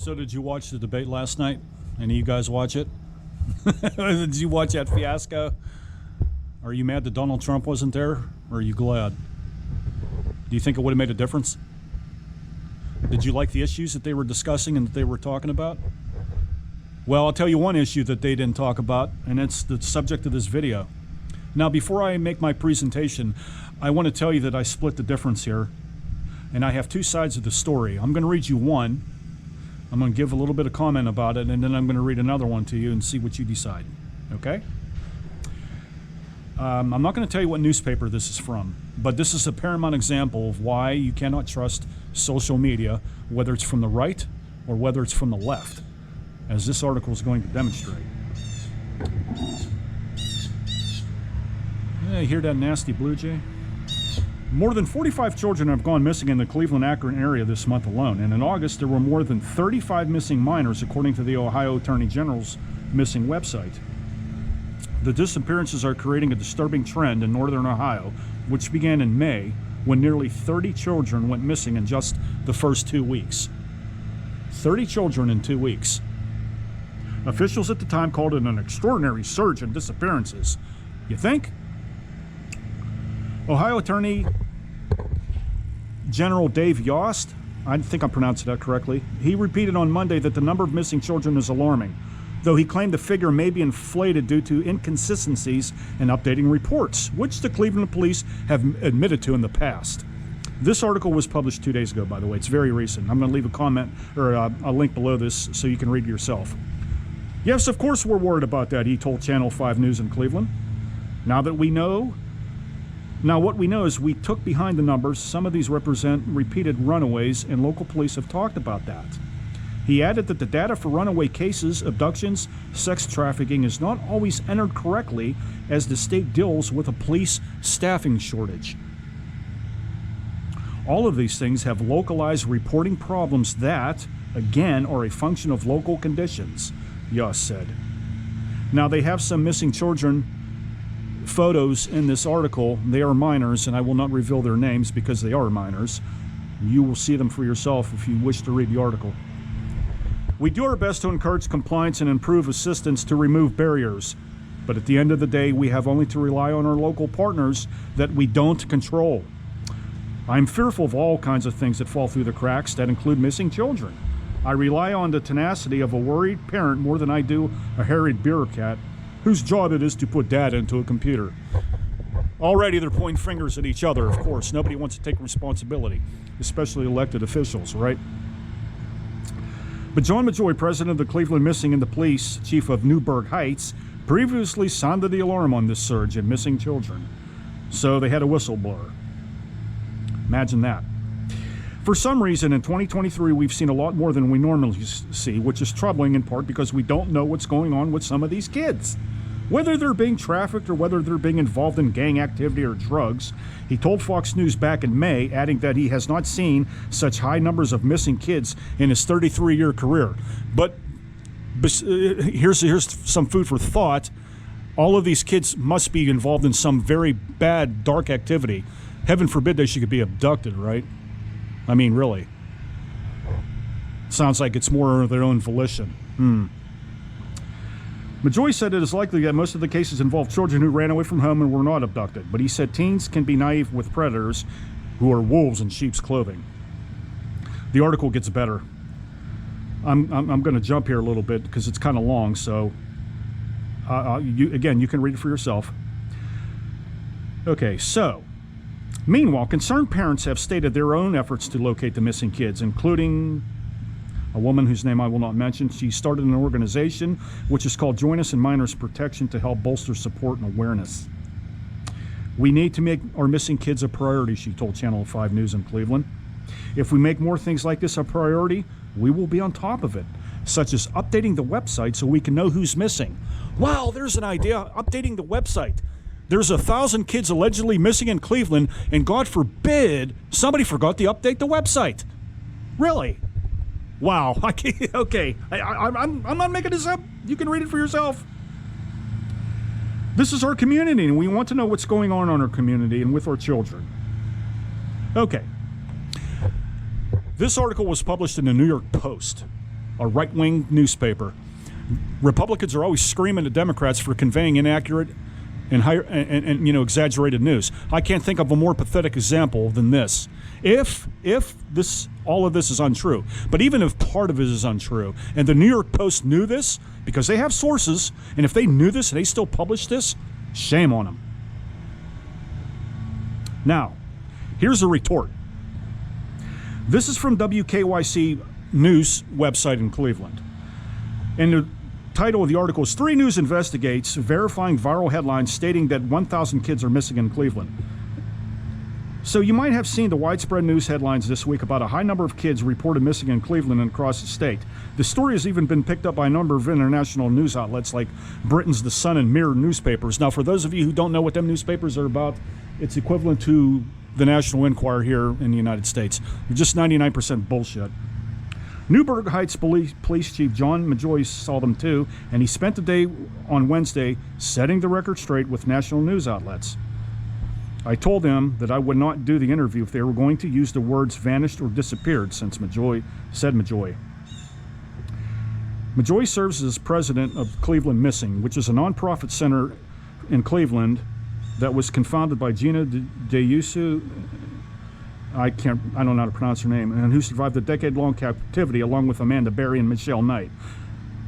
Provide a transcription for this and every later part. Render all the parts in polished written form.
So did you watch the debate last night? Any of you guys watch it? Did you watch that fiasco? Are you mad that Donald Trump wasn't there? Or are you glad? Do you think it would have made a difference? Did you like the issues that they were discussing and that they were talking about? Well, I'll tell you one issue that they didn't talk about, and it's the subject of this video. Now, before I make my presentation, I want to tell you that I split the difference here, and I have two sides of the story. I'm going to read you one. I'm going to give a little bit of comment about it, and then I'm going to read another one to you and see what you decide. Okay? I'm not going to tell you what newspaper this is from, but this is a paramount example of why you cannot trust social media, whether it's from the right or whether it's from the left, as this article is going to demonstrate. Yeah, you hear that nasty blue jay? More than 45 children have gone missing in the Cleveland-Akron area this month alone, and in August there were more than 35 missing minors, according to the Ohio Attorney General's missing website. The disappearances are creating a disturbing trend in northern Ohio, which began in May, when nearly 30 children went missing in just the first 2 weeks. 30 children in 2 weeks. Officials at the time called it an extraordinary surge in disappearances. You think? Ohio Attorney General Dave Yost, I think I'm pronouncing that correctly, he repeated on Monday that the number of missing children is alarming, though he claimed the figure may be inflated due to inconsistencies in updating reports, which the Cleveland police have admitted to in the past. This article was published 2 days ago, by the way. It's very recent. I'm going to leave a comment or a link below this so you can read it yourself. Yes, of course we're worried about that, he told Channel 5 News in Cleveland. Now what we know is we took behind the numbers. Some of these represent repeated runaways, and local police have talked about that. He added that the data for runaway cases, abductions, sex trafficking is not always entered correctly as the state deals with a police staffing shortage. All of these things have localized reporting problems that, again, are a function of local conditions, Yost said. Now, they have some missing children photos in this article. They are minors, and I will not reveal their names because they are minors. You will see them for yourself if you wish to read the article. We do our best to encourage compliance and improve assistance to remove barriers, but at the end of the day, we have only to rely on our local partners that we don't control. I'm fearful of all kinds of things that fall through the cracks that include missing children. I rely on the tenacity of a worried parent more than I do a harried bureaucrat whose job it is to put data into a computer. Already they're pointing fingers at each other, of course. Nobody wants to take responsibility, especially elected officials, right? But John Majoy, president of the Cleveland Missing and the Police, chief of Newburgh Heights, previously sounded the alarm on this surge in missing children. So they had a whistleblower. Imagine that. For some reason, in 2023, we've seen a lot more than we normally see, which is troubling in part because we don't know what's going on with some of these kids. Whether they're being trafficked or whether they're being involved in gang activity or drugs. He told Fox News back in May, adding that he has not seen such high numbers of missing kids in his 33-year career. But here's some food for thought. All of these kids must be involved in some very bad, dark activity. Heaven forbid they should be abducted, right? I mean, really. Sounds like it's more of their own volition. Majoy said it is likely that most of the cases involve children who ran away from home and were not abducted, but he said teens can be naive with predators who are wolves in sheep's clothing. The article gets better. I'm going to jump here a little bit because it's kind of long, so you can read it for yourself. Okay, so meanwhile, concerned parents have stated their own efforts to locate the missing kids, including a woman whose name I will not mention. She started an organization which is called Join Us in Minors Protection to help bolster support and awareness. We need to make our missing kids a priority, she told Channel 5 News in Cleveland. If we make more things like this a priority, we will be on top of it, such as updating the website so we can know who's missing. Wow, there's an idea, updating the website. There's 1,000 kids allegedly missing in Cleveland, and God forbid somebody forgot to update the website. Really? Wow. Okay. I'm not making this up. You can read it for yourself. This is our community, and we want to know what's going on in our community and with our children. Okay. This article was published in the New York Post. a right-wing newspaper. Republicans are always screaming at Democrats for conveying inaccurate and exaggerated news. I can't think of a more pathetic example than this. If all of this is untrue, but even if part of it is untrue, and the New York Post knew this because they have sources, and if they knew this and they still publish this, shame on them. Now, here's a retort. This is from WKYC News website in Cleveland, and the title of the article is 3 News Investigates Verifying Viral Headlines Stating That 1,000 Kids Are Missing in Cleveland. So you might have seen the widespread news headlines this week about a high number of kids reported missing in Cleveland and across the state. The story has even been picked up by a number of international news outlets like Britain's The Sun and Mirror newspapers. Now, for those of you who don't know what them newspapers are about, it's equivalent to the National Enquirer here in the United States. They're just 99% bullshit. Newburgh Heights Police Chief John Majoy saw them too, and he spent the day on Wednesday setting the record straight with national news outlets. I told them that I would not do the interview if they were going to use the words vanished or disappeared, said Majoy. Majoy serves as president of Cleveland Missing, which is a nonprofit center in Cleveland that was confounded by Gina DeYusu, I don't know how to pronounce her name, and who survived a decade-long captivity along with Amanda Berry and Michelle Knight.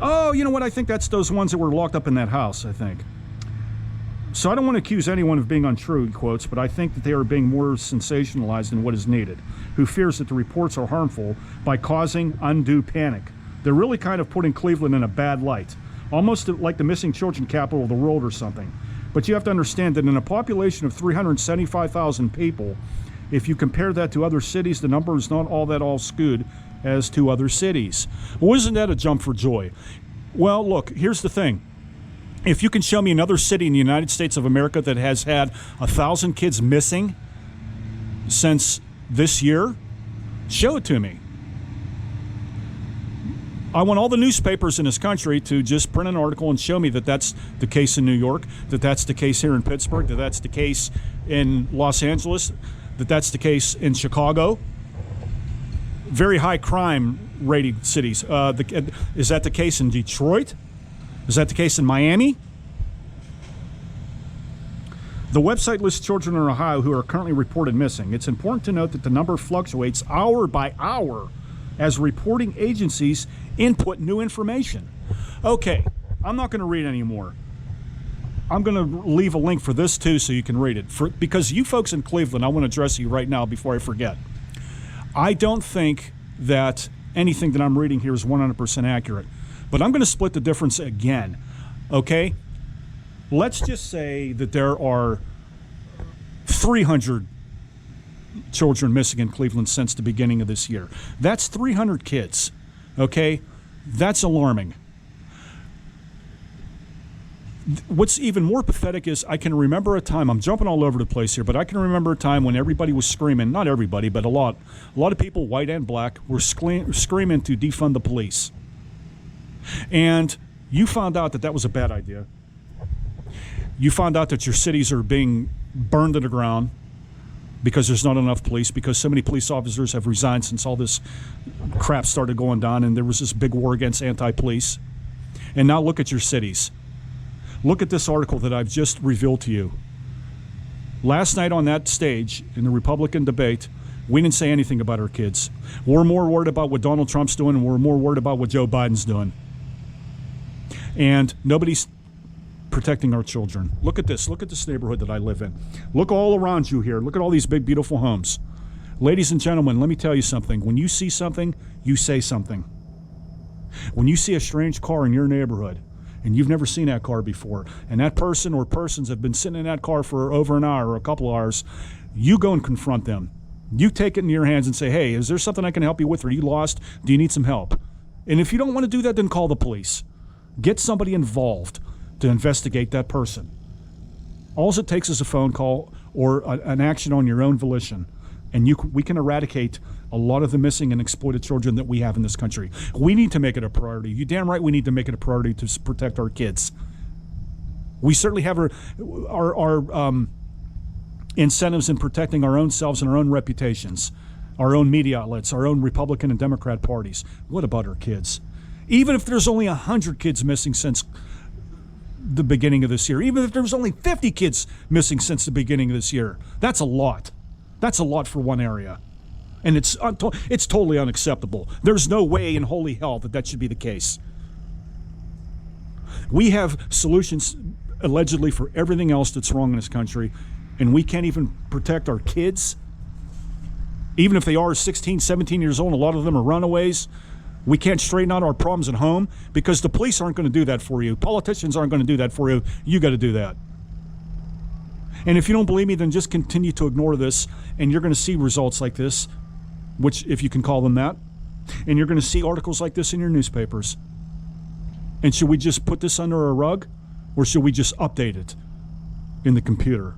Oh, you know what? I think that's those ones that were locked up in that house, I think. So I don't want to accuse anyone of being untrue, he quotes, but I think that they are being more sensationalized than what is needed, who fears that the reports are harmful by causing undue panic. They're really kind of putting Cleveland in a bad light, almost like the missing children capital of the world or something. But you have to understand that in a population of 375,000 people, if you compare that to other cities, the number is not all that skewed as to other cities. Well, isn't that a jump for joy? Well, look, here's the thing. If you can show me another city in the United States of America that has had 1,000 kids missing since this year, show it to me. I want all the newspapers in this country to just print an article and show me that that's the case in New York, that that's the case here in Pittsburgh, that that's the case in Los Angeles, that that's the case in Chicago. Very high crime rated cities. Is that the case in Detroit? Is that the case in Miami? The website lists children in Ohio who are currently reported missing. It's important to note that the number fluctuates hour by hour as reporting agencies input new information. Okay, I'm not going to read anymore. I'm going to leave a link for this too so you can read it. Because you folks in Cleveland, I want to address you right now before I forget. I don't think that anything that I'm reading here is 100% accurate. But I'm going to split the difference again, okay? Let's just say that there are 300 children missing in Cleveland since the beginning of this year. That's 300 kids, okay? That's alarming. What's even more pathetic is I can remember a time, I'm jumping all over the place here, but I can remember a time when everybody was screaming, not everybody, but a lot of people, white and black, were screaming to defund the police. And you found out that that was a bad idea. You found out that your cities are being burned to the ground because there's not enough police, because so many police officers have resigned since all this crap started going down and there was this big war against anti-police. And now look at your cities. Look at this article that I've just revealed to you. Last night on that stage in the Republican debate, we didn't say anything about our kids. We're more worried about what Donald Trump's doing and we're more worried about what Joe Biden's doing. And nobody's protecting our children. Look at this. Look at this neighborhood that I live in. Look all around you here. Look at all these big, beautiful homes. Ladies and gentlemen, let me tell you something. When you see something, you say something. When you see a strange car in your neighborhood, and you've never seen that car before, and that person or persons have been sitting in that car for over an hour or a couple hours, you go and confront them. You take it in your hands and say, hey, is there something I can help you with? Are you lost? Do you need some help? And if you don't want to do that, then call the police. Get somebody involved to investigate that person. All it takes is a phone call or an action on your own volition, and we can eradicate a lot of the missing and exploited children that we have in this country. We need to make it a priority. You damn right we need to make it a priority to protect our kids. We certainly have our incentives in protecting our own selves and our own reputations, our own media outlets, our own Republican and Democrat parties. What about our kids? Even if there's only 100 kids missing since the beginning of this year, even if there's only 50 kids missing since the beginning of this year, that's a lot. That's a lot for one area. And it's totally unacceptable. There's no way in holy hell that should be the case. We have solutions allegedly for everything else that's wrong in this country, and we can't even protect our kids. Even if they are 16, 17 years old, a lot of them are runaways. We can't straighten out our problems at home because the police aren't going to do that for you. Politicians aren't going to do that for you. You got to do that. And if you don't believe me, then just continue to ignore this, and you're going to see results like this, which, if you can call them that, and you're going to see articles like this in your newspapers. And should we just put this under a rug, or should we just update it in the computer?